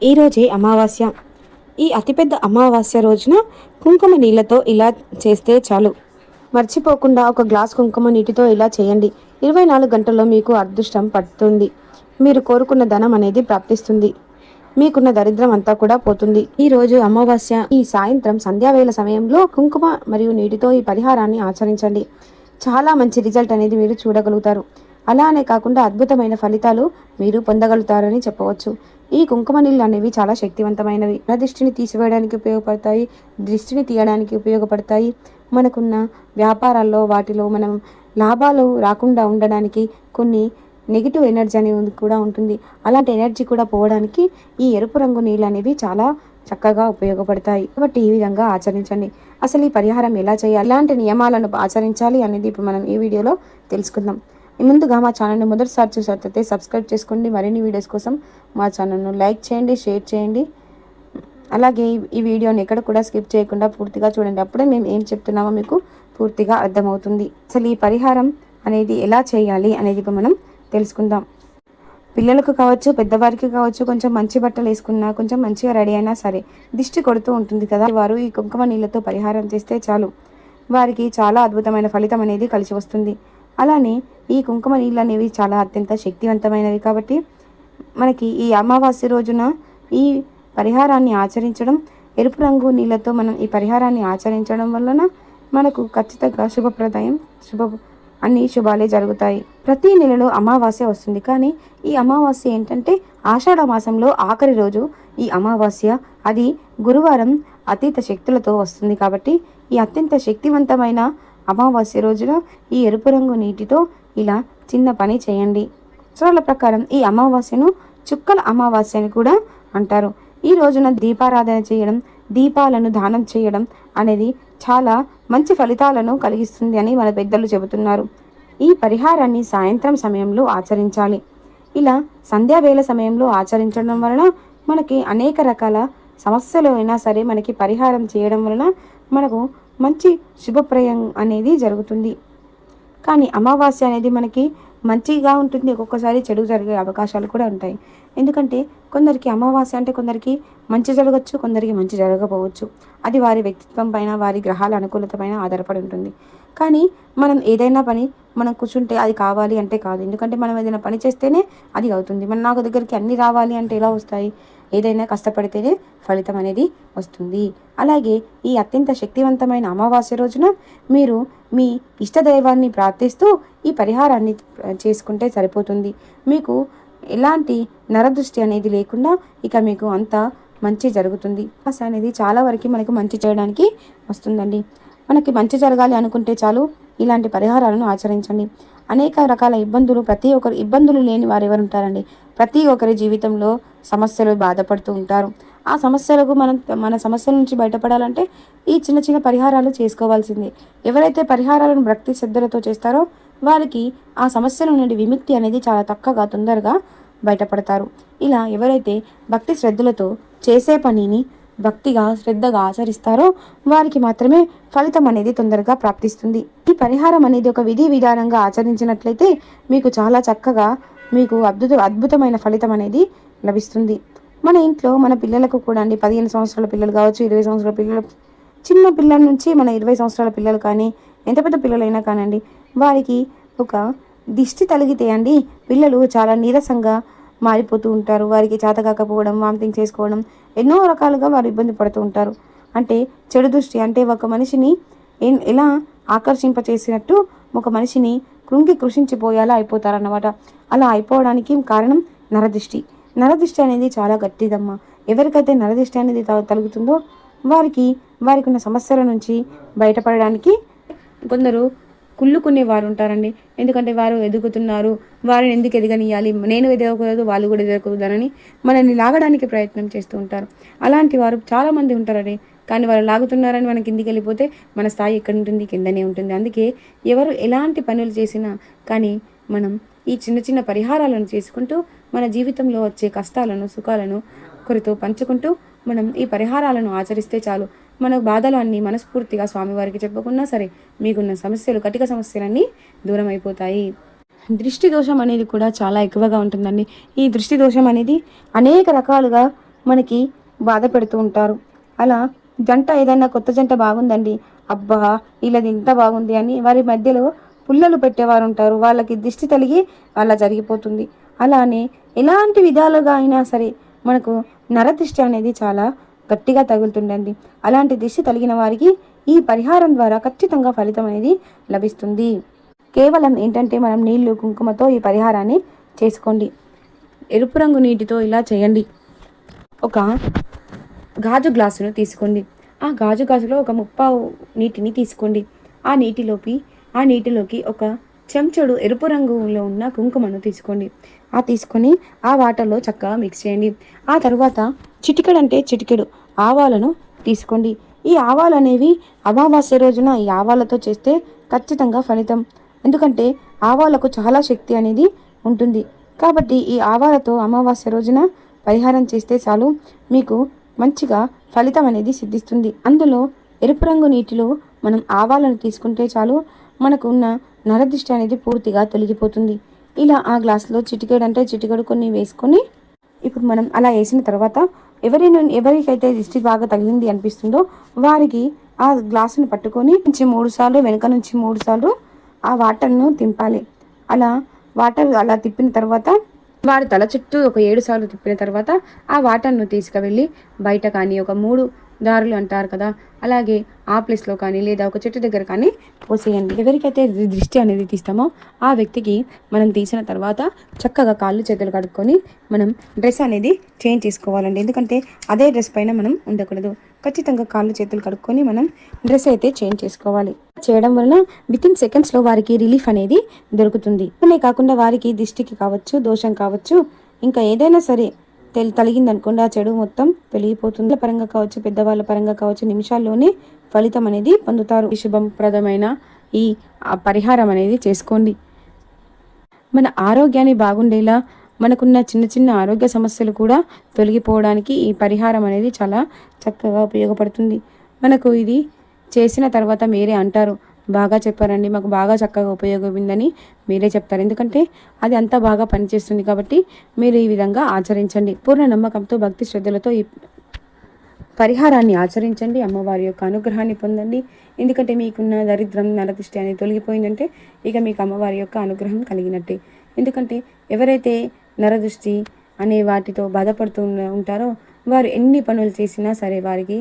ఈరోజే అమావాస్య. ఈ అతిపెద్ద అమావాస్య రోజున కుంకుమ నీళ్ళతో ఇలా చేస్తే చాలు. మర్చిపోకుండా ఒక గ్లాస్ కుంకుమ నీటితో ఇలా చేయండి. 24 గంటల్లో మీకు అదృష్టం పడుతుంది. మీరు కోరుకున్న ధనం అనేది ప్రాప్తిస్తుంది. మీకున్న దరిద్రం అంతా కూడా పోతుంది. ఈ రోజు అమావాస్య ఈ సాయంత్రం సంధ్యావేళ సమయంలో కుంకుమ మరియు నీటితో ఈ పరిహారాన్ని ఆచరించండి. చాలా మంచి రిజల్ట్ అనేది మీరు చూడగలుగుతారు. అలానే కాకుండా అద్భుతమైన ఫలితాలు మీరు పొందగలుగుతారని చెప్పవచ్చు. ఈ కుంకుమ నీళ్ళు అనేవి చాలా శక్తివంతమైనవి. మన దృష్టిని తీసివేయడానికి ఉపయోగపడతాయి, దృష్టిని తీయడానికి ఉపయోగపడతాయి. మనకున్న వ్యాపారాల్లో వాటిలో మనం లాభాలు రాకుండా ఉండడానికి కొన్ని నెగిటివ్ ఎనర్జీ అనేది కూడా ఉంటుంది. అలాంటి ఎనర్జీ కూడా పోవడానికి ఈ ఎరుపు రంగు నీళ్ళు అనేవి చాలా చక్కగా ఉపయోగపడతాయి. కాబట్టి ఈ విధంగా ఆచరించండి. అసలు ఈ పరిహారం ఎలా చేయాలి, ఎలాంటి నియమాలను ఆచరించాలి అనేది ఇప్పుడు మనం ఈ వీడియోలో తెలుసుకుందాం. ముందుగా మా ఛానల్ని మొదటిసారి చూసినట్లయితే సబ్స్క్రైబ్ చేసుకోండి. మరిన్ని వీడియోస్ కోసం మా ఛానల్ను లైక్ చేయండి, షేర్ చేయండి. అలాగే ఈ వీడియోని ఎక్కడ కూడా స్కిప్ చేయకుండా పూర్తిగా చూడండి. అప్పుడే మేము ఏం చెప్తున్నామో మీకు పూర్తిగా అర్థమవుతుంది. అసలు ఈ పరిహారం అనేది ఎలా చేయాలి అనేది మనం తెలుసుకుందాం. పిల్లలకు కావచ్చు, పెద్దవారికి కావచ్చు, కొంచెం మంచి బట్టలు వేసుకున్నా, కొంచెం మంచిగా రెడీ అయినా సరే దిష్టి కొడుతూ ఉంటుంది కదా, వారు ఈ కుంకుమ నీళ్ళతో పరిహారం చేస్తే చాలు వారికి చాలా అద్భుతమైన ఫలితం అనేది కలిసి వస్తుంది. అలానే ఈ కుంకుమ నీళ్ళు అనేవి చాలా అత్యంత శక్తివంతమైనవి. కాబట్టి మనకి ఈ అమావాస్య రోజున ఈ పరిహారాన్ని ఆచరించడం, ఎరుపు రంగు నీళ్ళతో మనం ఈ పరిహారాన్ని ఆచరించడం వలన మనకు ఖచ్చితంగా అన్ని శుభాలే జరుగుతాయి. ప్రతి నెలలో అమావాస్య వస్తుంది. కానీ ఈ అమావాస్య ఏంటంటే ఆషాఢ మాసంలో ఆఖరి రోజు ఈ అమావాస్య. అది గురువారం అతీత శక్తులతో వస్తుంది. కాబట్టి ఈ అత్యంత శక్తివంతమైన అమావాస్య రోజున ఈ ఎరుపు రంగు నీటితో ఇలా చిన్న పని చేయండి. శాస్త్రాల ప్రకారం ఈ అమావాస్యను చుక్కల అమావాస్య అని కూడా అంటారు. ఈ రోజున దీపారాధన చేయడం, దీపాలను దానం చేయడం అనేది చాలా మంచి ఫలితాలను కలిగిస్తుంది అని మన పెద్దలు చెబుతున్నారు. ఈ పరిహారాన్ని సాయంత్రం సమయంలో ఆచరించాలి. ఇలా సంధ్యావేళ సమయంలో ఆచరించడం వలన మనకి అనేక రకాల సమస్యలు అయినా సరే మనకి పరిహారం చేయడం వలన మనకు మంచి శుభప్రయం అనేది జరుగుతుంది. కానీ అమావాస్య అనేది మనకి మంచిగా ఉంటుంది, ఒక్కొక్కసారి చెడు జరిగే అవకాశాలు కూడా ఉంటాయి. ఎందుకంటే కొందరికి అమావాస్య అంటే కొందరికి మంచి జరగచ్చు, కొందరికి మంచి జరగకపోవచ్చు. అది వారి వ్యక్తిత్వం పైన, వారి గ్రహాల అనుకూలత పైన ఆధారపడి ఉంటుంది. కానీ మనం ఏదైనా పని మనం కూర్చుంటే అది కావాలి అంటే కాదు. ఎందుకంటే మనం ఏదైనా పని చేస్తేనే అది అవుతుంది. నాకు దగ్గరికి అన్నీ రావాలి అంటే ఎలా వస్తాయి? ఏదైనా కష్టపడితేనే ఫలితం అనేది వస్తుంది. అలాగే ఈ అత్యంత శక్తివంతమైన అమావాస్య రోజున మీరు మీ ఇష్టదైవాన్ని ప్రార్థిస్తూ ఈ పరిహారాన్ని చేసుకుంటే సరిపోతుంది. మీకు ఎలాంటి నరదృష్టి అనేది లేకుండా ఇక మీకు అంత మంచి జరుగుతుంది. అమావాస్య అనేది చాలా వరకు మనకు మంచి చేయడానికి వస్తుందండి. మనకి మంచి జరగాలి అనుకుంటే చాలు ఇలాంటి పరిహారాలను ఆచరించండి. అనేక రకాల ఇబ్బందులు లేని వారు ఎవరు ఉంటారండి? ప్రతి ఒక్కరి జీవితంలో సమస్యలు బాధపడుతూ ఉంటారు. ఆ సమస్యలకు మన సమస్యల నుంచి బయటపడాలంటే ఈ చిన్న చిన్న పరిహారాలు చేసుకోవాల్సిందే. ఎవరైతే పరిహారాలను భక్తి శ్రద్ధలతో చేస్తారో వారికి ఆ సమస్యల నుండి విముక్తి అనేది చాలా తొందరగా బయటపడతారు. ఇలా ఎవరైతే భక్తి శ్రద్ధలతో చేసే పనిని భక్తిగా శ్రద్ధగా ఆచరిస్తారో వారికి మాత్రమే ఫలితం అనేది తొందరగా ప్రాప్తిస్తుంది. ఈ పరిహారం అనేది ఒక విధి విధానంగా ఆచరించినట్లయితే మీకు చాలా చక్కగా మీకు అద్భుతమైన ఫలితం అనేది లభిస్తుంది. మన ఇంట్లో మన పిల్లలకు కూడా అండి, 15 సంవత్సరాల పిల్లలు కావచ్చు, 20 సంవత్సరాల పిల్లలు, చిన్న పిల్లల నుంచి మన 20 సంవత్సరాల పిల్లలు కానీ ఎంత పెద్ద పిల్లలైనా కానండి, వారికి ఒక దిష్టి తగిలితే అండి పిల్లలు చాలా నీరసంగా మారిపోతూ ఉంటారు. వారికి చేత కాకపోవడం, వామిటింగ్ చేసుకోవడం, ఎన్నో రకాలుగా వారు ఇబ్బంది పడుతూ ఉంటారు. అంటే చెడు దృష్టి అంటే ఒక మనిషిని ఎలా ఆకర్షింపచేసినట్టు ఒక మనిషిని కృషించిపోయేలా అయిపోతారన్నమాట. అలా అయిపోవడానికి కారణం నరదృష్టి. నరదృష్టి అనేది చాలా గట్టిదమ్మా. ఎవరికైతే నరదృష్టి అనేది తగులుతుందో వారికి ఉన్న సమస్యల నుంచి బయటపడడానికి కొందరు కుళ్ళుకునే వారు ఉంటారండి. ఎందుకంటే వారు ఎదుగుతున్నారు, వారిని ఎందుకు ఎదగనియాలి, నేను ఎదగకూడదు, వాళ్ళు కూడా ఎదగకూడదని మనల్ని లాగడానికి ప్రయత్నం చేస్తూ ఉంటారు. అలాంటి వారు చాలామంది ఉంటారండి. కానీ వాళ్ళు లాగుతున్నారని మనం కిందికి వెళ్ళిపోతే మన స్థాయి ఎక్కడ ఉంటుంది? కిందనే ఉంటుంది. అందుకే ఎవరు ఎలాంటి పనులు చేసినా కానీ మనం ఈ చిన్న చిన్న పరిహారాలను చేసుకుంటూ మన జీవితంలో వచ్చే కష్టాలను, సుఖాలను ఒకరితో పంచుకుంటూ మనం ఈ పరిహారాలను ఆచరిస్తే చాలు. మన బాధలు అన్నీ మనస్ఫూర్తిగా స్వామివారికి చెప్పుకున్నా సరే మీకున్న సమస్యలు, కటిక సమస్యలన్నీ దూరం అయిపోతాయి. దృష్టి దోషం అనేది కూడా చాలా ఎక్కువగా ఉంటుందండి. ఈ దృష్టి దోషం అనేది అనేక రకాలుగా మనకి బాధ పెడుతూ ఉంటారు. అలా జంట ఏదైనా కొత్త జంట బాగుందండి, అబ్బా వీళ్ళది ఇంత బాగుంది అని వారి మధ్యలో పుల్లలు పెట్టేవారు ఉంటారు. వాళ్ళకి దిష్టి తలిగి అలా జరిగిపోతుంది. అలానే ఎలాంటి విధాలుగా అయినా సరే మనకు నరదిష్టి అనేది చాలా గట్టిగా తగులుతుందండి. అలాంటి దిష్టి తగిలిన వారికి ఈ పరిహారం ద్వారా ఖచ్చితంగా ఫలితం అనేది లభిస్తుంది. కేవలం ఏంటంటే మనం నీళ్లు కుంకుమతో ఈ పరిహారాన్ని చేసుకోండి. ఎరుపు రంగు నీటితో ఇలా చేయండి. ఒక గాజు గ్లాసును తీసుకోండి. ఆ గాజు గ్లాసులో ఒక ముప్పావు నీటిని తీసుకోండి. ఆ నీటిలోకి ఒక చెంచాడు ఎరుపు రంగులో ఉన్న కుంకుమను తీసుకోండి. తీసుకొని ఆ వాటర్లో చక్కగా మిక్స్ చేయండి. ఆ తర్వాత చిటికెడు ఆవాలను తీసుకోండి. ఈ ఆవాలు అనేవి అమావాస్య రోజున ఈ ఆవాలతో చేస్తే ఖచ్చితంగా ఫలితం. ఎందుకంటే ఆవాలకు చాలా శక్తి అనేది ఉంటుంది. కాబట్టి ఈ ఆవాలతో అమావాస్య రోజున పరిహారం చేస్తే చాలు మీకు మంచిగా ఫలితం అనేది సిద్ధిస్తుంది. అందులో ఎరుపు రంగు నీటిలో మనం ఆవాలను తీసుకుంటే చాలు మనకు ఉన్న నరదిష్టి అనేది పూర్తిగా తొలగిపోతుంది. ఇలా ఆ గ్లాసులో చిటికెడు కొన్ని వేసుకొని ఇప్పుడు మనం అలా వేసిన తర్వాత ఎవరికైతే దిష్టి బాగా తగిలింది అనిపిస్తుందో వారికి ఆ గ్లాసును పట్టుకొని 3 సార్లు వెనుక నుంచి 3 సార్లు ఆ వాటర్ను తింపాలి. వాటర్ అలా తిప్పిన తర్వాత వారి తల చుట్టూ ఒక 7 సార్లు తిప్పిన తర్వాత ఆ వాటర్ను తీసుకువెళ్ళి బయట కానీ ఒక 3 దారులు అంటారు కదా, అలాగే ఆ ప్లేస్లో కానీ లేదా ఒక చెట్టు దగ్గర కానీ పోసేయండి. ఎవరికైతే దృష్టి అనేది తీస్తామో ఆ వ్యక్తికి మనం తీసిన తర్వాత చక్కగా కాళ్ళు చేతులు కడుక్కొని మనం డ్రెస్ అనేది చేంజ్ చేసుకోవాలండి. ఎందుకంటే అదే డ్రెస్ పైన మనం ఉండకూడదు. ఖచ్చితంగా కాళ్ళు చేతులు కడుక్కొని మనం డ్రెస్ అయితే చేంజ్ చేసుకోవాలి. చేయడం వలన వితిన్ సెకండ్స్లో వారికి రిలీఫ్ అనేది దొరుకుతుంది. అనే కాకుండా వారికి దిష్టికి కావచ్చు, దోషం కావచ్చు, ఇంకా ఏదైనా సరే తలిగిందనుకోండి ఆ చెడు మొత్తం తొలగిపోతుంది. పరంగా కావచ్చు, పెద్దవాళ్ళ పరంగా కావచ్చు, నిమిషాల్లోనే ఫలితం అనేది పొందుతారు. శుభప్రదమైన ఈ పరిహారం అనేది చేసుకోండి. మన ఆరోగ్యాన్ని బాగుండేలా మనకున్న చిన్న ఆరోగ్య సమస్యలు కూడా తొలగిపోవడానికి ఈ పరిహారం అనేది చాలా చక్కగా ఉపయోగపడుతుంది. మనకు ఇది చేసిన తర్వాత మీరే అంటారు, బాగా చెప్పారండి, మాకు బాగా చక్కగా ఉపయోగమైందని మీరే చెప్తారు. ఎందుకంటే అది అంత బాగా పనిచేస్తుంది. కాబట్టి మీరు ఈ విధంగా ఆచరించండి. పూర్ణ నమ్మకంతో భక్తి శ్రద్ధలతో ఈ పరిహారాన్ని ఆచరించండి. అమ్మవారి యొక్క అనుగ్రహాన్ని పొందండి. ఎందుకంటే మీకున్న దరిద్రం నరదిష్టి అనేది తొలగిపోయిందంటే ఇక మీకు అమ్మవారి యొక్క అనుగ్రహం కలిగినట్టే. ఎందుకంటే ఎవరైతే నరదృష్టి అనే వాటితో బాధపడుతూ ఉంటారో వారు ఎన్ని పనులు చేసినా సరే వారికి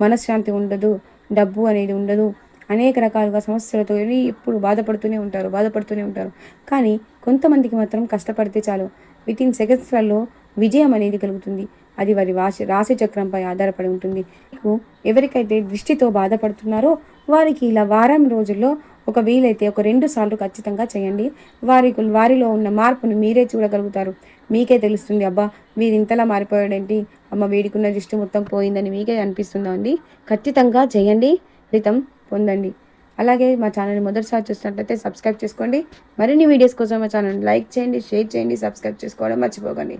మనశ్శాంతి ఉండదు, డబ్బు అనేది ఉండదు, అనేక రకాలుగా సమస్యలతో ఎప్పుడు బాధపడుతూనే ఉంటారు. కానీ కొంతమందికి మాత్రం కష్టపడితే చాలు వితిన్ సెకండ్స్లలో విజయం అనేది కలుగుతుంది. అది వారి రాశి చక్రంపై ఆధారపడి ఉంటుంది. ఎవరికైతే దృష్టితో బాధపడుతున్నారో వారికి ఇలా వారం రోజుల్లో ఒక వీలైతే ఒక 2 సార్లు ఖచ్చితంగా చేయండి. వారిలో ఉన్న మార్పును మీరే చూడగలుగుతారు. మీకే తెలుస్తుంది, అబ్బా వీరు ఇంతలా మారిపోయాడేంటి, అమ్మ వీడికున్న దృష్టి మొత్తం పోయిందని మీకే అనిపిస్తుందా అండి. ఖచ్చితంగా చేయండి, ఫలితం పొందండి. అలాగే మా ఛానల్ని మొదటిసారి చూసినట్లయితే సబ్స్క్రైబ్ చేసుకోండి. మరిన్ని వీడియోస్ కోసం మా ఛానల్ని లైక్ చేయండి, షేర్ చేయండి, సబ్స్క్రైబ్ చేసుకోవడం మర్చిపోకండి.